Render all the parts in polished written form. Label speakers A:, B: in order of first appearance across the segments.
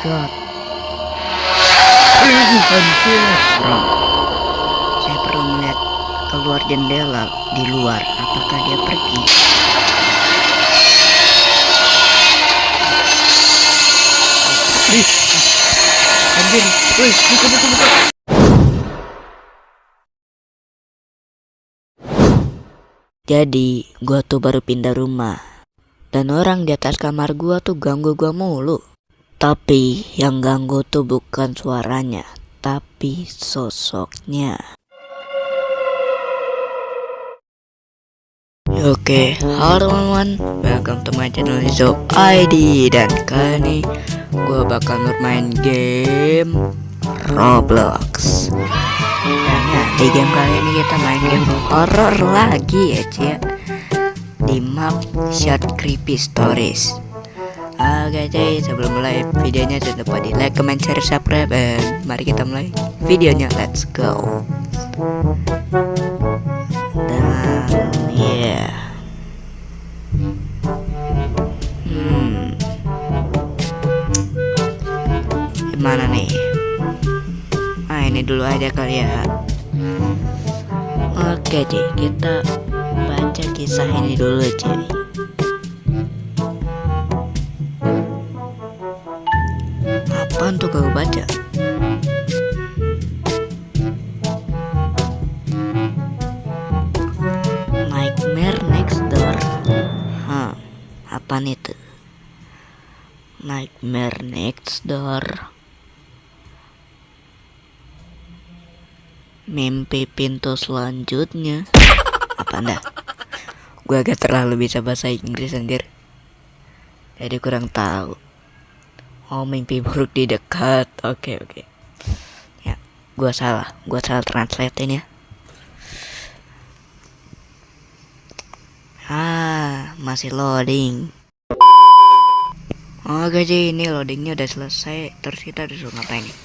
A: god. Anjir. Bro, saya perlu melihat keluar jendela di luar. Apakah dia pergi? Anjir, wih, buka. Jadi, gua tuh baru pindah rumah. Dan orang di atas kamar gua tuh ganggu gua mulu. Tapi yang ganggu tuh bukan suaranya, tapi sosoknya. Oke, halo teman-teman, welcome to my channel Izo ID. Dan kali ini gue bakal bermain game Roblox. Dan ya, di game kali ini kita main game horror lagi ya cia, di map Short Creepy Stories. Oke cuy, sebelum mulai videonya jangan lupa di like, comment, share, subscribe. Dan mari kita mulai videonya, let's go. Dan yeah, gimana nih? Ini dulu aja kali ya. Oke cuy, kita baca kisah ini dulu cuy. Apaan tuh gue baca? Nightmare Next Door. Apaan itu? Nightmare Next Door. Mimpi pintu selanjutnya. Apa anda? Gue agak terlalu bisa bahasa Inggris anjir, jadi kurang tahu. Oh, mimpi buruk di dekat. Oke. Ya, gue salah translatein ya. Masih loading. Oke sih, ini loadingnya udah selesai. Terus kita disuruh ngapain nih?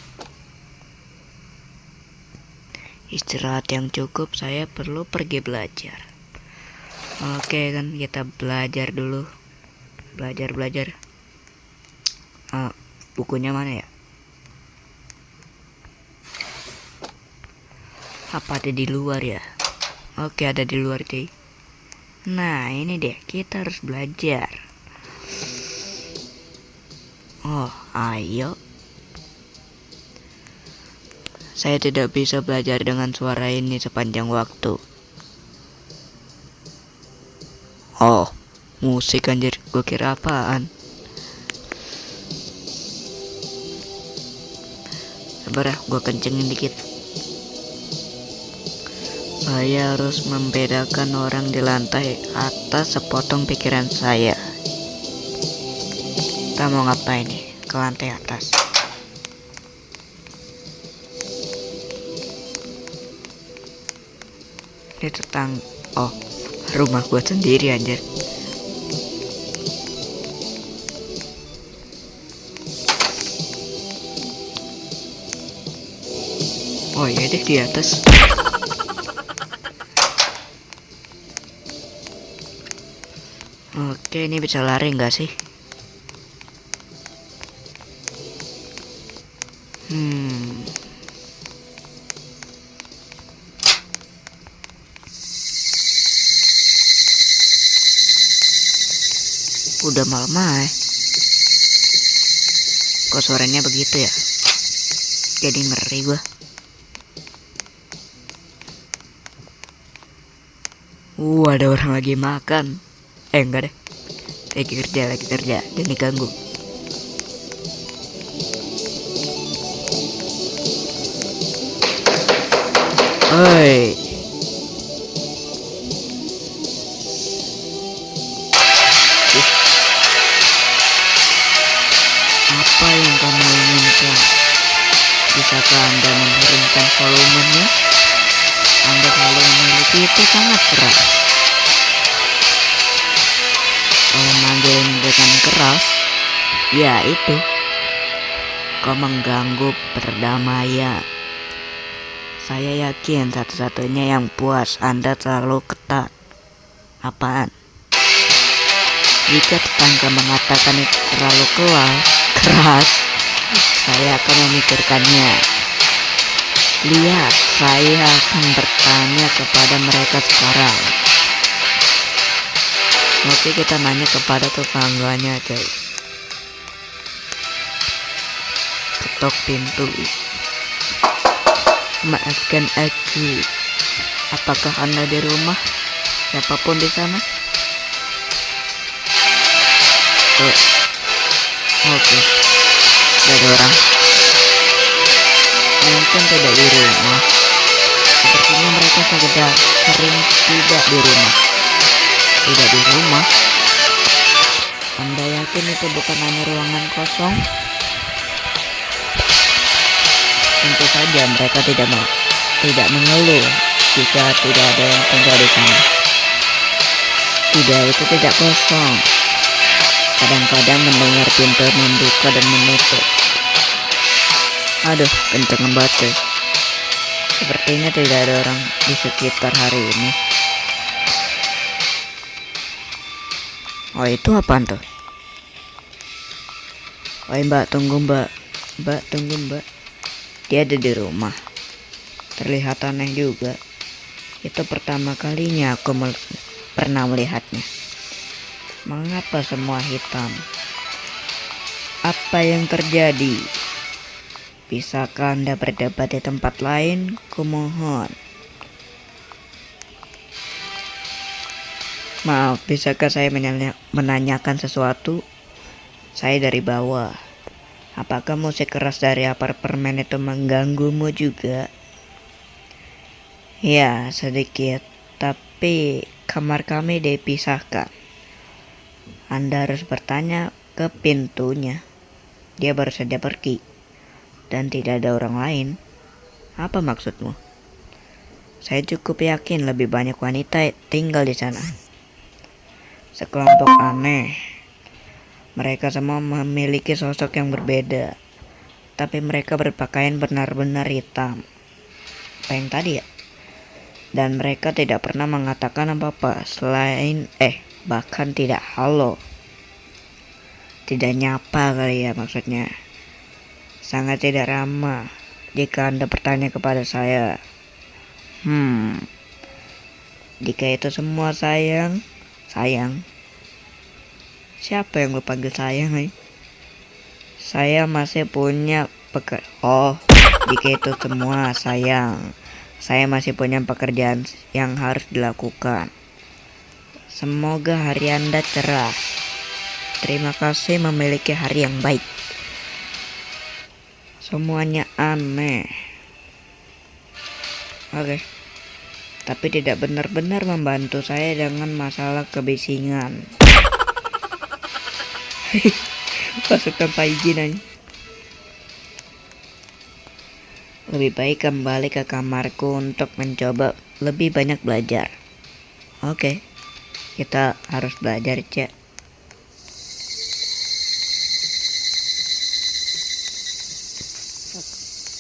A: Istirahat yang cukup, saya perlu pergi belajar. Oke kan, kita belajar dulu. Belajar. Bukunya mana ya? Apa ada di luar ya? Oke, ada di luar cuy. Nah ini deh, kita harus belajar. Oh ayo. Saya tidak bisa belajar dengan suara ini sepanjang waktu. Oh, musik anjir, gue kira apaan. Sabar ya, gue kencengin dikit. Saya harus membedakan orang di lantai atas sepotong pikiran saya. Kita mau ngapain nih? Ke lantai atas. Ini tentang rumah gue sendiri anjir. Oh iya deh, di atas. Oke, ini bisa lari nggak sih? Udah malam kok suaranya begitu ya? Jadi ngeri gua. Ada orang lagi makan. Enggak deh, lagi kerja dan diganggu. Oi, apa yang kamu inginkan? Bisakah Anda menurunkan volumenya? Anda selalu memiliki itu sangat keras. Kalau manggilin dengan keras, ya itu, kau mengganggu perdamaian. Saya yakin satu-satunya yang puas Anda terlalu ketat. Apaan? Jika tetangga mengatakan itu terlalu keras, Saya akan memikirkannya. Lihat, saya akan bertanya kepada mereka sekarang. Oke, kita nanya kepada tetangganya, coy. Ketok pintu. Maafkan aku. Apakah Anda di rumah? Siapapun di sana? Oh. Oke. Tidak ada orang. Mungkin tidak di rumah. Sepertinya mereka sudah sering tidak di rumah. Tidak di rumah. Anda yakin itu bukan hanya ruangan kosong? Tentu saja mereka tidak mengeluh jika tidak ada yang tinggal di sana. Tidak, itu tidak kosong. Kadang-kadang mendengar pintu membuka dan menutup. Aduh, kenceng banget. Sepertinya tidak ada orang di sekitar hari ini. Oh, itu apaan tuh? Oh, Mbak, tunggu Mbak. Mbak, tunggu Mbak. Dia ada di rumah. Terlihat aneh juga. Itu pertama kalinya aku pernah melihatnya. Mengapa semua hitam? Apa yang terjadi? Bisakah Anda berdebat di tempat lain? Kumohon. Maaf, bisakah saya menanyakan sesuatu? Saya dari bawah. Apakah musik keras dari apartemen itu mengganggumu juga? Ya, sedikit. Tapi kamar kami dipisahkan. Anda harus bertanya ke pintunya. Dia baru saja pergi. Dan tidak ada orang lain. Apa maksudmu? Saya cukup yakin lebih banyak wanita tinggal di sana. Sekelompok aneh. Mereka semua memiliki sosok yang berbeda. Tapi mereka berpakaian benar-benar hitam. Apa yang tadi ya? Dan mereka tidak pernah mengatakan apa-apa selain bahkan tidak halo. Tidak nyapa kali ya maksudnya. Sangat tidak ramah jika Anda bertanya kepada saya. Jika itu semua sayang. Siapa yang lu panggil sayang, Saya masih punya jika itu semua sayang. Saya masih punya pekerjaan yang harus dilakukan. Semoga hari Anda cerah. Terima kasih memiliki hari yang baik. Semuanya aneh. Oke. Tapi tidak benar-benar membantu saya dengan masalah kebisingan. Pasukan Pak izin aja. Lebih baik kembali ke kamarku untuk mencoba lebih banyak belajar. Oke. Kita harus belajar, Cek.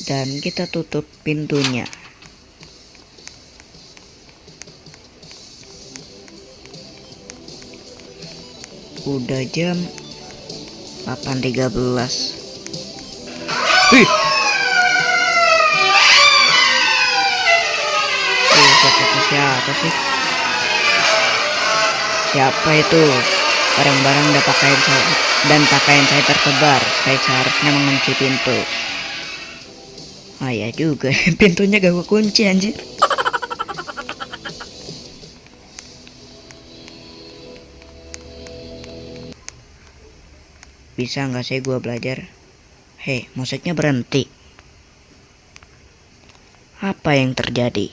A: Dan kita tutup pintunya. Udah jam 8.13. Siapa sih? Siapa itu? Barang-barang dan pakaian saya tersebar. Saya seharusnya mengunci pintu. Ah ya juga, pintunya gak gue kunci anjir. Bisa nggak sih gue belajar? Hei, musiknya berhenti. Apa yang terjadi?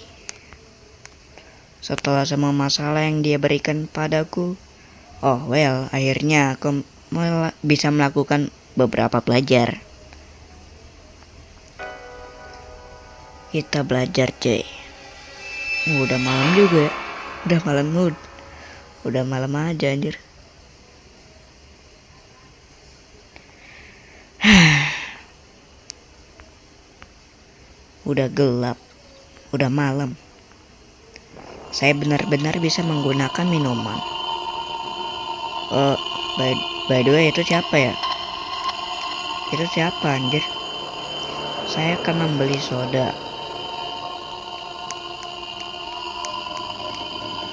A: Setelah semua masalah yang dia berikan padaku, akhirnya aku bisa melakukan beberapa belajar. Kita belajar, cuy. Udah malam juga ya. Udah malam aja anjir. Udah gelap. Udah malam. Saya benar-benar bisa menggunakan minuman. By the way, itu siapa ya? Itu siapa anjir? Saya akan membeli soda.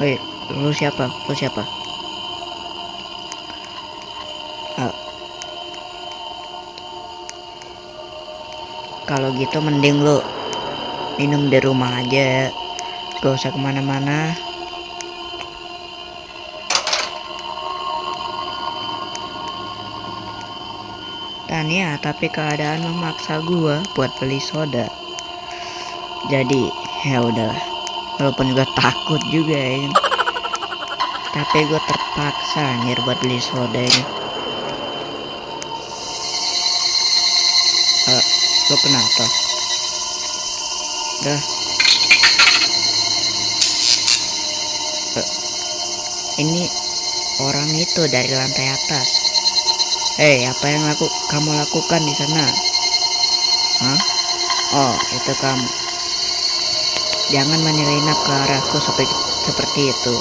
A: Woi, lu siapa? Lu siapa? Ah, kalau gitu mending lu minum di rumah aja, gak usah kemana-mana. Dan ya, tapi keadaan memaksa gua buat beli soda. Jadi ya udahlah, walaupun gua takut juga ya kan. Tapi gua terpaksa anjir buat beli soda ini. Lo kenapa? Dah. Ini orang itu dari lantai atas. Hei, apa yang kamu lakukan di sana? Hah? Oh, itu kamu. Jangan menyelinap ke arahku seperti itu.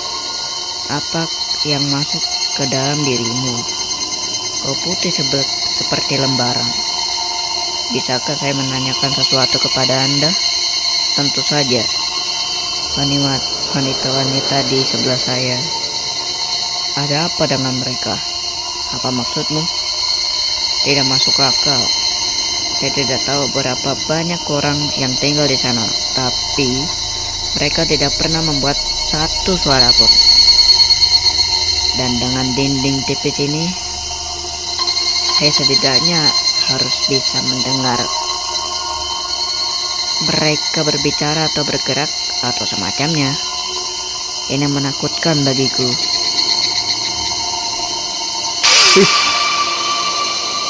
A: Apa yang masuk ke dalam dirimu? Kau putih seperti lembaran. Bisakah saya menanyakan sesuatu kepada Anda? Tentu saja. Wanita-wanita di sebelah saya. Ada apa dengan mereka? Apa maksudmu? Tidak masuk akal. Saya tidak tahu berapa banyak orang yang tinggal di sana, tapi mereka tidak pernah membuat satu suara pun. Dan dengan dinding tipis ini, saya setidaknya harus bisa mendengar mereka berbicara atau bergerak atau semacamnya. Ini menakutkan bagiku.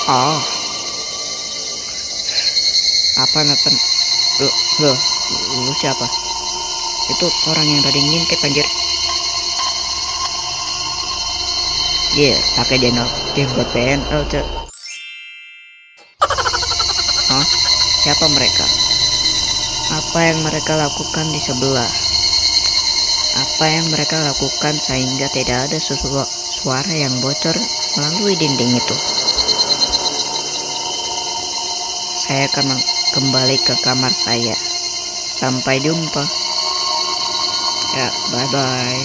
A: Oh, apa lu siapa? Itu orang yang tadi ngintip anjir. Iya, pakai jenggot PNL cek. Hah? Siapa mereka? Apa yang mereka lakukan di sebelah? Apa yang mereka lakukan sehingga tidak ada suara yang bocor melalui dinding itu? Saya akan kembali ke kamar saya. Sampai jumpa. Ya, bye-bye.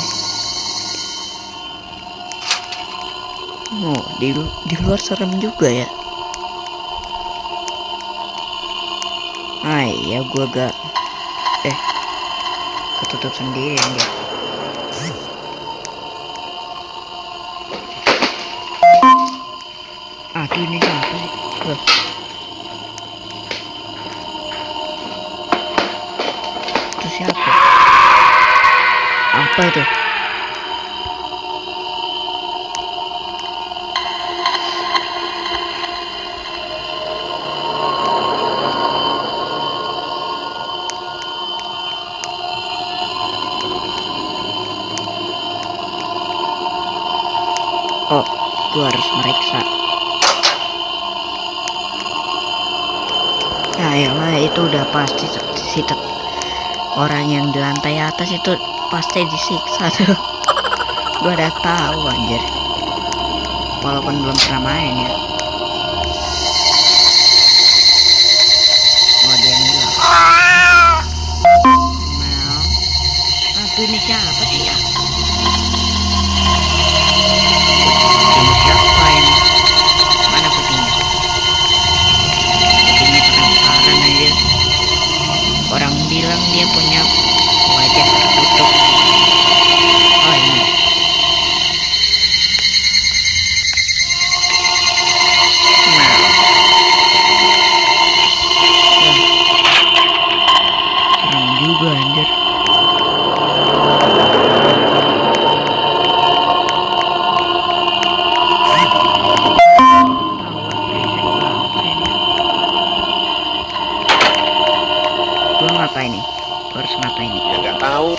A: Oh, di luar serem juga ya. Ya gua gak ketutup sendiri ya. Aduh, ini apa sih? Loh. Itu siapa? Apa itu? Oh, gua harus meriksa. Nah, itu udah pasti orang yang di lantai atas itu pasti disiksa tuh. Gua udah tahu anjir. Walaupun belum pernah main ya. Oh, dia ngilang. Aduh, ini siapa sih ya? Ini siapa ini? Mana putihnya? Putihnya penasaran aja. Orang bilang dia punya wajah tertutup. Oh, ini. Serem juga anjir. Ngapain nih? Harus ngapain nih?
B: Ya nggak tahu.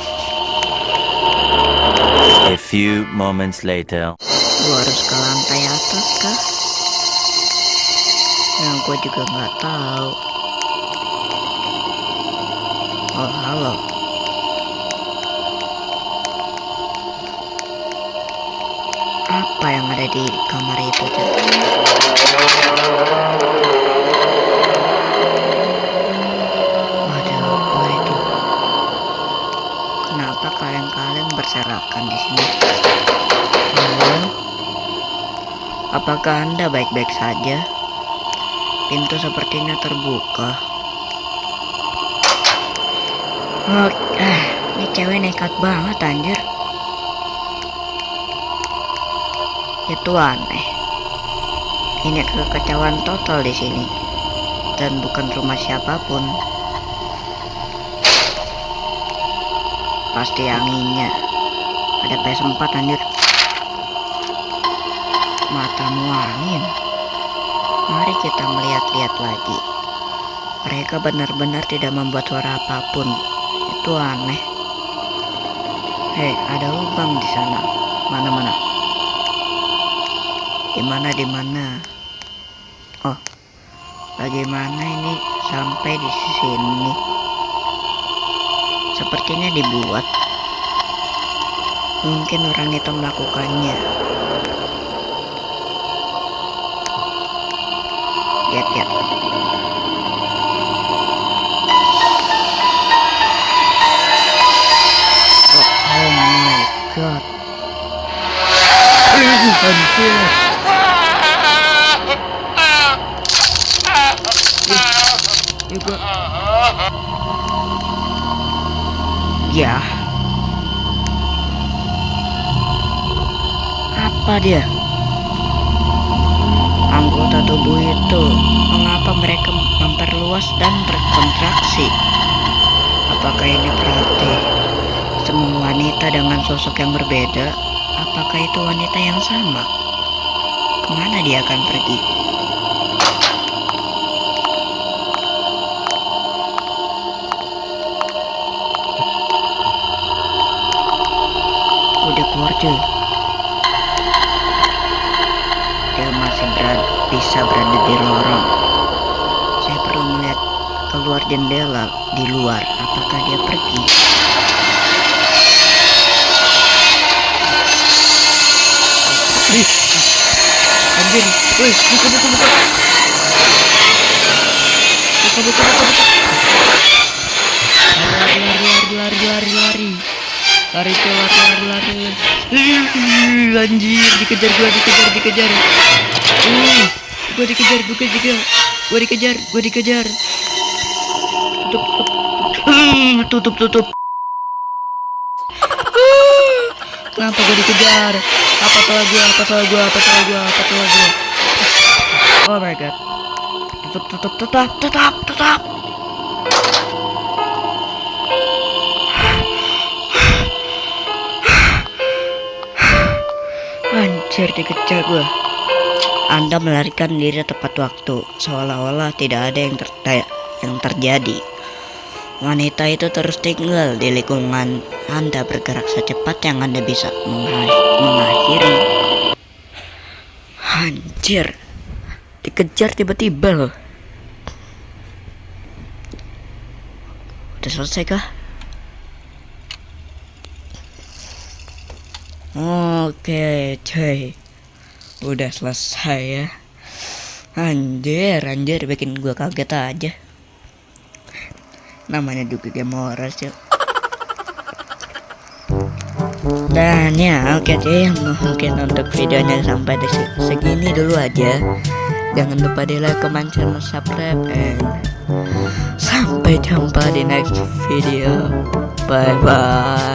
C: A few moments later.
A: Gua harus ke lantai atas kah? Yang gua juga nggak tahu. Oh, halo. Apa yang ada di kamar itu, Cak? Waduh, apa itu? Kenapa kalian berserakan di sini? Halo? Apakah Anda baik-baik saja? Pintu sepertinya terbuka. Oh, ini cewek nekat banget anjir. Itu aneh. Ini kekacauan total di sini. Dan bukan rumah siapapun. Pasti anginnya. Ada PS4 anjir. Matamu angin. Mari kita melihat-lihat lagi. Mereka benar-benar tidak membuat suara apapun. Itu aneh. Hei, ada lubang di sana. Mana-mana? Di mana? Oh, bagaimana ini sampai di sini? Sepertinya dibuat. Mungkin orang itu melakukannya. Lihat. Oh my god. Anjir. Ya. Apa dia? Anggota tubuh itu, mengapa mereka memperluas dan berkontraksi? Apakah ini berarti semua wanita dengan sosok yang berbeda? Apakah itu wanita yang sama? Kemana dia akan pergi? Udah keluar cuy. Dia masih bisa berada di lorong. Saya perlu melihat keluar jendela di luar. Apakah dia pergi? Anjir, woi, buka. Lari. Lari. Anjir, dikejar. Gua dikejar. Tutup. Kenapa gue dikejar? Apa salah gua? Oh my god. Tutup. Anjir, dikejar gua. Anda melarikan diri tepat waktu, seolah-olah tidak ada yang terjadi. Wanita itu terus tinggal di lingkungan. Anda bergerak secepat yang Anda bisa mengakhiri. Anjir, dikejar tiba-tiba loh. Udah selesai kah? Oke cuy, udah selesai ya. Anjir, bikin gua kaget aja. Namanya juga game horror sih. Dan ya oke deh, mungkin untuk videonya sampai di segini dulu aja. Jangan lupa di like, comment, channel, subscribe, and sampai jumpa di next video. Bye bye.